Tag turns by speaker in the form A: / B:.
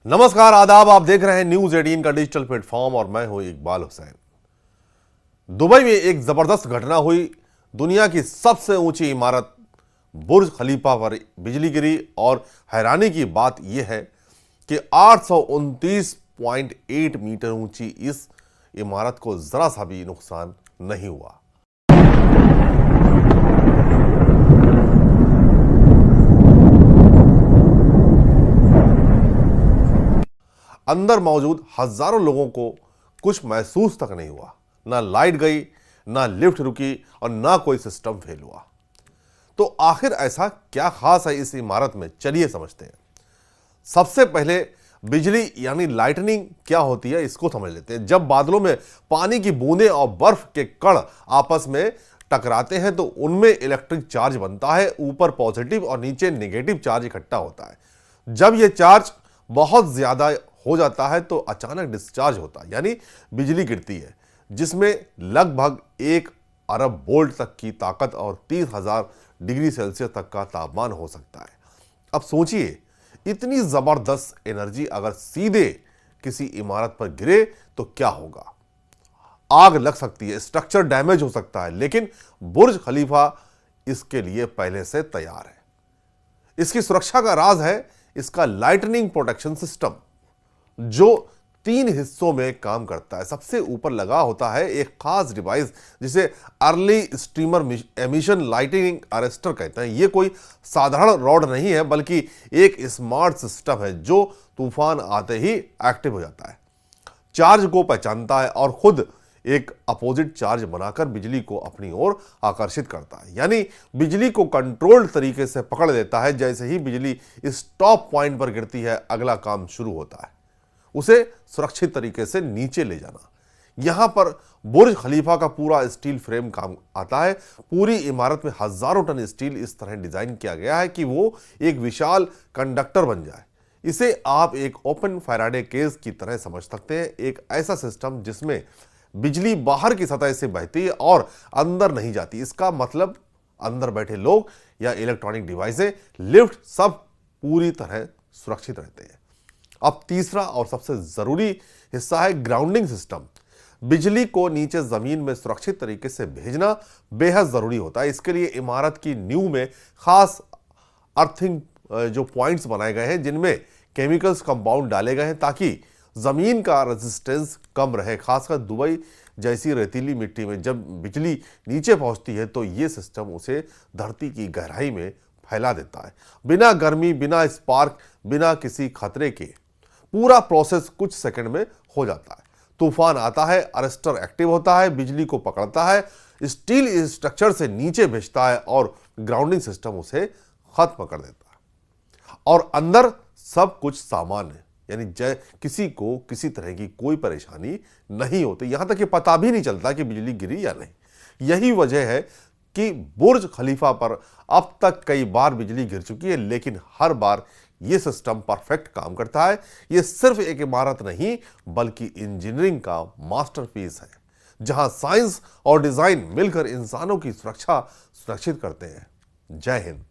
A: नमस्कार, आदाब। आप देख रहे हैं न्यूज 18 का डिजिटल प्लेटफॉर्म और मैं हूं इकबाल हुसैन। दुबई में एक जबरदस्त घटना हुई। दुनिया की सबसे ऊंची इमारत बुर्ज खलीफा पर बिजली गिरी और हैरानी की बात यह है कि 829.8 मीटर ऊंची इस इमारत को जरा सा भी नुकसान नहीं हुआ। अंदर मौजूद हजारों लोगों को कुछ महसूस तक नहीं हुआ। ना लाइट गई, ना लिफ्ट रुकी और ना कोई सिस्टम फेल हुआ। तो आखिर ऐसा क्या खास है इस इमारत में, चलिए समझते हैं। सबसे पहले बिजली यानी लाइटनिंग क्या होती है इसको समझ लेते हैं। जब बादलों में पानी की बूंदें और बर्फ के कण आपस में टकराते हैं तो उनमें इलेक्ट्रिक चार्ज बनता है। ऊपर पॉजिटिव और नीचे नेगेटिव चार्ज इकट्ठा होता है। जब यह चार्ज बहुत ज्यादा हो जाता है तो अचानक डिस्चार्ज होता है, यानी बिजली गिरती है, जिसमें लगभग 1 अरब वोल्ट तक की ताकत और 30,000 डिग्री सेल्सियस तक का तापमान हो सकता है। अब सोचिए, इतनी जबरदस्त एनर्जी अगर सीधे किसी इमारत पर गिरे तो क्या होगा। आग लग सकती है, स्ट्रक्चर डैमेज हो सकता है, लेकिन बुर्ज खलीफा इसके लिए पहले से तैयार है। इसकी सुरक्षा का राज है इसका लाइटनिंग प्रोटेक्शन सिस्टम, जो 3 हिस्सों में काम करता है। सबसे ऊपर लगा होता है एक खास डिवाइस जिसे early streamer emission lighting arrester कहते हैं। यह कोई साधारण रॉड नहीं है, बल्कि एक स्मार्ट सिस्टम है जो तूफान आते ही एक्टिव हो जाता है, चार्ज को पहचानता है और खुद एक अपोजिट चार्ज बनाकर बिजली को अपनी ओर आकर्षित करता है। यानी बिजली को कंट्रोल्ड तरीके से पकड़ लेता है। जैसे ही बिजली इस टॉप पॉइंट पर गिरती है, अगला काम शुरू होता है, उसे सुरक्षित तरीके से नीचे ले जाना। यहां पर बुर्ज खलीफा का पूरा स्टील फ्रेम काम आता है। पूरी इमारत में हजारों टन स्टील इस तरह डिजाइन किया गया है कि वो एक विशाल कंडक्टर बन जाए। इसे आप एक ओपन फैराडे केज की तरह समझ सकते हैं, एक ऐसा सिस्टम जिसमें बिजली बाहर की सतह से बहती है और अंदर नहीं जाती। इसका मतलब अंदर बैठे लोग या इलेक्ट्रॉनिक डिवाइसें, लिफ्ट, सब पूरी तरह सुरक्षित रहते हैं। अब तीसरा और सबसे जरूरी हिस्सा है ग्राउंडिंग सिस्टम। बिजली को नीचे जमीन में सुरक्षित तरीके से भेजना बेहद जरूरी होता है। इसके लिए इमारत की नींव में खास अर्थिंग जो पॉइंट्स बनाए गए हैं, जिनमें केमिकल्स कंपाउंड डाले गए हैं ताकि जमीन का रेजिस्टेंस कम रहे। खासकर दुबई जैसी रेतीली मिट्टी में जब बिजली नीचे पहुंचती है तो यह सिस्टम उसे धरती की गहराई में फैला देता है। बिना गर्मी, बिना स्पार्क, बिना किसी खतरे के पूरा प्रोसेस कुछ सेकंड में हो जाता है। तूफान आता है, अरेस्टर एक्टिव होता है, बिजली को पकड़ता है, स्टील स्ट्रक्चर से नीचे भेजता है और ग्राउंडिंग सिस्टम उसे खत्म कर देता है। और अंदर सब कुछ सामान्य है, यानी किसी को किसी तरह की कोई परेशानी नहीं होती। यहां तक कि पता भी नहीं चलता कि बिजली गिरी या नहीं। यही वजह है कि बुर्ज खलीफा पर अब तक कई बार बिजली गिर चुकी है, लेकिन हर बार यह सिस्टम परफेक्ट काम करता है। यह सिर्फ एक इमारत नहीं, बल्कि इंजीनियरिंग का मास्टरपीस है, जहां साइंस और डिजाइन मिलकर इंसानों की सुरक्षा सुरक्षित करते हैं। जय हिंद।